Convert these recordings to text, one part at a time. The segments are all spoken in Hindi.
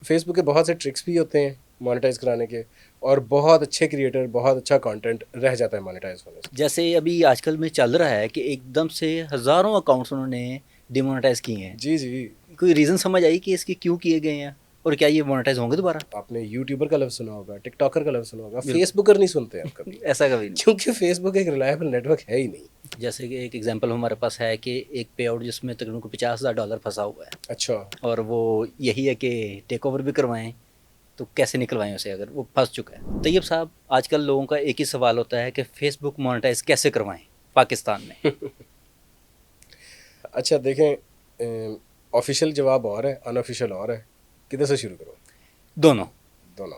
फेसबुक के बहुत से ट्रिक्स भी होते हैं मोनेटाइज कराने के, और बहुत अच्छे क्रिएटर, बहुत अच्छा कंटेंट रह जाता है मोनेटाइज होने से। जैसे अभी आजकल में चल रहा है कि एकदम से हज़ारों अकाउंट्स उन्होंने डिमोनेटाइज़ किए हैं। जी जी। कोई रीज़न समझ आई कि इसके क्यों किए गए हैं? और क्या ये मोनेटाइज़ होंगे दोबारा? आपने यूट्यूबर का लफ्ज़ सुना होगा, टिकटॉकर का लफ्ज़ सुना होगा, फेसबुकर बिल्कुल। नहीं सुनते आप कभी। ऐसा कभी नहीं। क्योंकि फेसबुक एक रिलायबल नेटवर्क है ही नहीं। जैसे कि एक एग्जांपल हमारे पास है कि एक पे आउट जिसमें तकरीबन को $50,000 फँसा हुआ है अच्छा। और वो यही है कि टेक ओवर भी करवाएँ, तो कैसे निकलवाएँ उसे अगर वो फँस चुका है? तैयब साहब, आजकल लोगों का एक ही सवाल होता है कि फ़ेसबुक मोनेटाइज़ कैसे करवाएँ पाकिस्तान में? अच्छा देखें, ऑफिशियल जवाब और है, अनऑफिशियल और है। किधर से शुरू करूँ? दोनों। दोनों।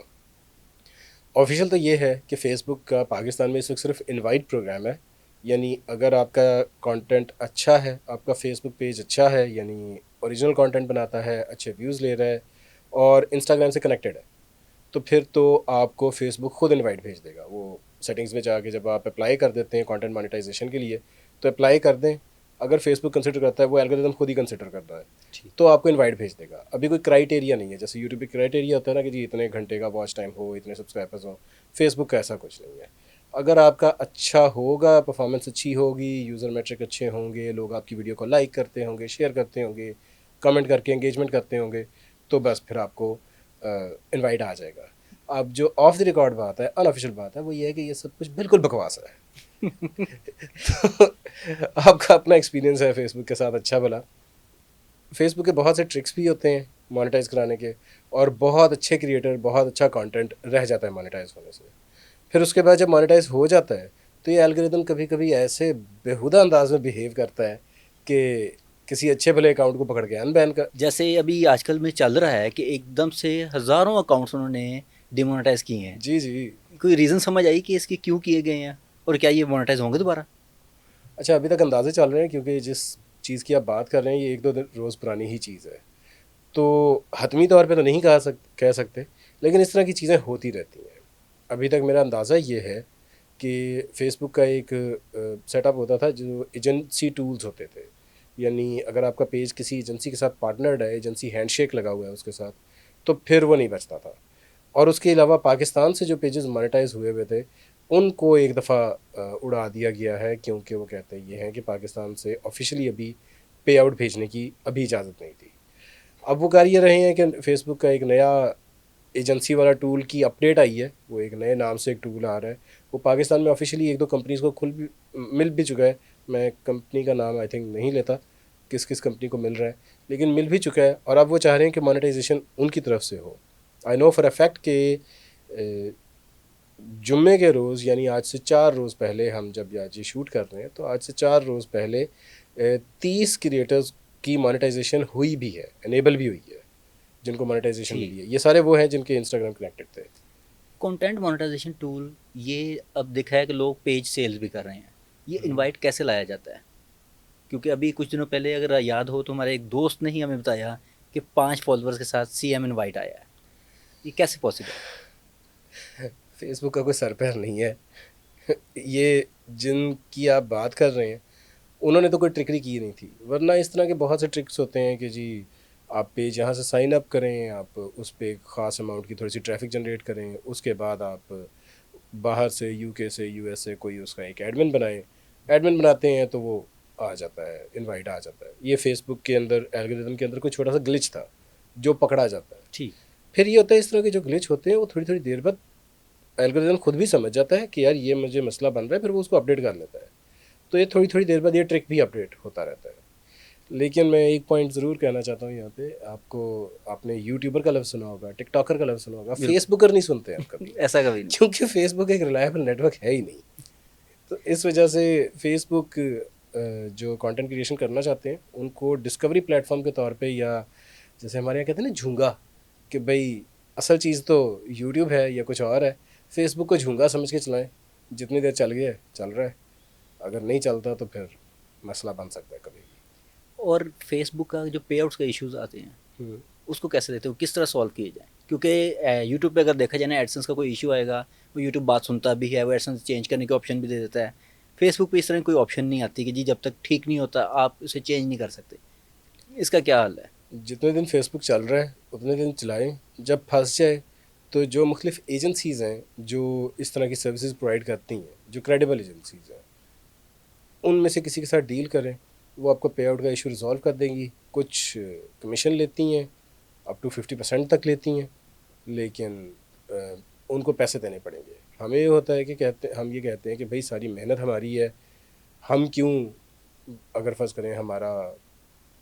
ऑफिशियल तो ये है कि फ़ेसबुक का पाकिस्तान में इस वक्त सिर्फ इनवाइट प्रोग्राम है। यानी अगर आपका कंटेंट अच्छा है, आपका फेसबुक पेज अच्छा है, यानी ओरिजिनल कंटेंट बनाता है, अच्छे व्यूज़ ले रहा है और इंस्टाग्राम से कनेक्टेड है, तो फिर तो आपको फेसबुक खुद इनवाइट भेज देगा। वो सेटिंग्स में जाके जब आप अप्लाई कर देते हैं कंटेंट मोनेटाइजेशन के लिए, तो अप्लाई कर दें। अगर फेसबुक कंसिडर करता है, वो एल्गोरिदम खुद ही कंसिडर करता है, ठीक। तो आपको इनवाइट भेज देगा। अभी कोई क्राइटेरिया नहीं है, जैसे यूट्यूब पे क्राइटेरिया होता है ना कि जी इतने घंटे का वॉच टाइम हो, इतने सब्सक्राइबर्स हो। फेसबुक का ऐसा कुछ नहीं है। अगर आपका अच्छा होगा, परफॉर्मेंस अच्छी होगी, यूज़र मेट्रिक अच्छे होंगे, लोग आपकी वीडियो को लाइक करते होंगे, शेयर करते होंगे, कमेंट करके एंगेजमेंट करते होंगे, तो बस फिर आपको इनवाइट आ जाएगा। अब जो ऑफ द रिकॉर्ड बात है, अनऑफिशियल बात है, वो ये है कि ये सब कुछ बिल्कुल बकवास है। तो आपका अपना एक्सपीरियंस है फेसबुक के साथ अच्छा भला। फेसबुक के बहुत से ट्रिक्स भी होते हैं मोनेटाइज कराने के, और बहुत अच्छे क्रिएटर, बहुत अच्छा कंटेंट रह जाता है मोनेटाइज होने से। फिर उसके बाद जब मोनेटाइज हो जाता है, तो ये एल्गोरिदम कभी कभी ऐसे बेहुदा अंदाज में बिहेव करता है कि किसी अच्छे भले अकाउंट को पकड़ के अनबैन कर। जैसे अभी आजकल में चल रहा है कि एकदम से हज़ारों अकाउंट्स उन्होंने डिमोनेटाइज़ किए हैं। जी जी। कोई रीज़न समझ आई कि इसके क्यों किए गए हैं? और क्या ये मोनेटाइज़ होंगे दोबारा? अच्छा, अभी तक अंदाजे चल रहे हैं, क्योंकि जिस चीज़ की आप बात कर रहे हैं ये एक दो रोज़ पुरानी ही चीज़ है, तो हतमी तौर पे तो नहीं कह सकते, लेकिन इस तरह की चीज़ें होती रहती हैं। अभी तक मेरा अंदाज़ा ये है कि फ़ेसबुक का एक सेटअप होता था जो एजेंसी टूल्स होते थे। यानी अगर आपका पेज किसी एजेंसी के साथ पार्टनर्ड है, एजेंसी हैंडशेक लगा हुआ है उसके साथ, तो फिर वो नहीं बचता था। और उसके अलावा पाकिस्तान से जो पेजेस मोनेटाइज हुए हुए थे, उनको एक दफ़ा उड़ा दिया गया है, क्योंकि वो कहते ये हैं कि पाकिस्तान से ऑफिशियली अभी पे आउट भेजने की अभी इजाज़त नहीं थी। अब वो कर ये रहे हैं कि फेसबुक का एक नया एजेंसी वाला टूल की अपडेट आई है, वो एक नए नाम से एक टूल आ रहा है। वो पाकिस्तान में ऑफिशियली एक दो कंपनीज़ को खुल भी मिल भी चुका है। मैं कंपनी का नाम आई थिंक नहीं लेता, किस किस कंपनी को मिल रहा है, लेकिन मिल भी चुका है। और अब वो चाह रहे हैं कि मोनेटाइजेशन उनकी तरफ से हो। I know for a fact कि जुम्मे के रोज़, यानी आज से 4 रोज़ पहले, हम जब आज ये शूट कर रहे हैं तो आज से 4 रोज़ पहले 30 क्रिएटर्स की मोनेटाइजेशन हुई भी है, इनेबल भी हुई है, जिनको मोनेटाइजेशन ठीक। मिली है। ये सारे वो हैं जिनके इंस्टाग्राम कनेक्टेड थे। कंटेंट मोनेटाइजेशन टूल, ये अब देखा है कि लोग पेज सेल्स भी कर रहे हैं। ये इनवाइट कैसे लाया जाता है? क्योंकि अभी कुछ दिनों पहले अगर याद हो तो हमारे एक दोस्त ने ही हमें बताया कि 5 फॉलोअर्स के साथ सीएम इनवाइट आया है। ये कैसे पॉसिबल है? फेसबुक का कोई सर पैर नहीं है। ये जिनकी आप बात कर रहे हैं, उन्होंने तो कोई ट्रिकरी की नहीं थी, वरना इस तरह के बहुत से ट्रिक्स होते हैं कि जी आप पेज यहाँ से साइन अप करें, आप उस पर एक ख़ास अमाउंट की थोड़ी सी ट्रैफिक जनरेट करें, उसके बाद आप बाहर से, यूके से, यूएस से कोई उसका एक एडमिन बनाएं। एडमिन बनाते हैं तो वो आ जाता है, इनवाइट आ जाता है। ये फेसबुक के अंदर एल्गोरिदम के अंदर कोई छोटा सा ग्लिच था जो पकड़ा जाता है। ठीक। फिर ये होता है, इस तरह के जो ग्लिच होते हैं वो थोड़ी थोड़ी देर बाद एल्गोरिदम खुद भी समझ जाता है कि यार ये मुझे मसला बन रहा है, फिर वो उसको अपडेट कर लेता है। तो ये थोड़ी थोड़ी देर बाद ये ट्रिक भी अपडेट होता रहता है। लेकिन मैं एक पॉइंट ज़रूर कहना चाहता हूँ यहाँ पे आपको। आपने यूट्यूबर का लफ्ज़ सुना होगा, टिकटॉकर का लफ्ज़ सुना होगा, फेसबुकर नहीं सुनते आप कभी। ऐसा कभी नहीं। क्योंकि फेसबुक एक रिलायबल नेटवर्क है ही नहीं। तो इस वजह से फेसबुक जो कंटेंट क्रिएशन करना चाहते हैं उनको डिस्कवरी प्लेटफॉर्म के तौर पे, या जैसे हमारे यहाँ कहते हैं ना झूंगा, कि भाई असल चीज़ तो यूट्यूब है या कुछ और है, फेसबुक को झूंगा समझ के चलाएं। जितनी देर चल गया चल रहा है, अगर नहीं चलता तो फिर मसला बन सकता है कभी और फेसबुक का जो पे आउट्स का इश्यूज आते हैं, भी। उसको कैसे देते हो, किस तरह सॉल्व किए जाए? क्योंकि यूट्यूब पे अगर देखा जाए ना, एडसेंस का कोई इशू आएगा, वो यूट्यूब बात सुनता भी है, वो एडसेंस चेंज करने के ऑप्शन भी दे देता है। फेसबुक पे इस तरह की कोई ऑप्शन नहीं आती कि जी जब तक ठीक नहीं होता आप उसे चेंज नहीं कर सकते। इसका क्या हाल है? जितने दिन फेसबुक चल रहा है उतने दिन चलाएं, जब फंस जाए तो जो मुख्तलिफ एजेंसीज़ हैं जो इस तरह की सर्विसेज प्रोवाइड करती हैं, जो क्रेडिबल एजेंसीज़ हैं, उनमें से किसी के साथ डील करें। वो आपको पे आउट का इशू रिजॉल्व कर देंगी। कुछ कमीशन लेती हैं, अप टू 50% तक लेती हैं, लेकिन उनको पैसे देने पड़ेंगे। हमें ये होता है कि हम ये कहते हैं कि भाई सारी मेहनत हमारी है, हम क्यों, अगर फ़र्ज़ करें हमारा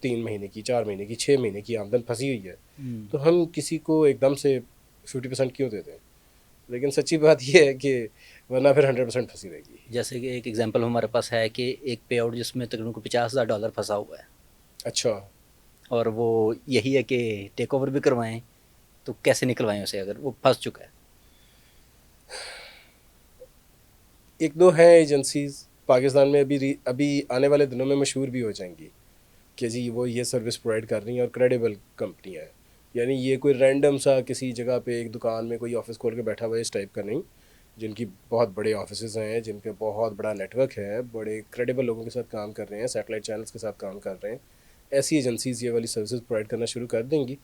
3 महीने की, 4 महीने की, 6 महीने की आमदन फंसी हुई है, तो हम किसी को एकदम से 50% क्यों दे दें। लेकिन सच्ची बात यह है कि वरना फिर 100% फंसी रहेगी। जैसे कि एक एग्जांपल हमारे पास है कि एक पे आउट जिसमें तकरीबन को $50,000 फंसा हुआ है, अच्छा, और वो यही है कि टेक ओवर भी करवाएं, तो कैसे निकलवाएं उसे अगर वो फंस चुका है? एक दो हैं एजेंसीज़ पाकिस्तान में, अभी आने वाले दिनों में मशहूर भी हो जाएंगी कि जी वो ये सर्विस प्रोवाइड कर रही हैं और क्रेडिबल कंपनियाँ हैं। यानी ये कोई रैंडम सा किसी जगह पे एक दुकान में कोई ऑफिस खोल के बैठा हुआ है इस टाइप का नहीं, जिनकी बहुत बड़े ऑफिस हैं, जिनके बहुत बड़ा नेटवर्क है, बड़े क्रेडिबल लोगों के साथ काम कर रहे हैं, सैटेलाइट चैनल्स के साथ काम कर रहे हैं। ऐसी एजेंसीज़ ये वाली सर्विसेज प्रोवाइड करना शुरू कर देंगी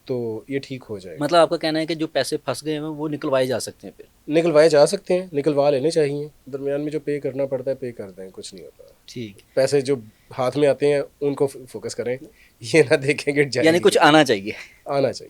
तो ये ठीक हो जाएगा। मतलब आपका कहना है कि जो पैसे फंस गए हैं वो निकलवाए जा सकते हैं फिर? निकलवाए जा सकते हैं, निकलवा लेने चाहिए। दरमियान में जो पे करना पड़ता है पे कर दें, कुछ नहीं होता। ठीक। पैसे जो हाथ में आते हैं उनको फोकस करें, ये ना देखें कि यानी कुछ आना चाहिए। आना चाहिए।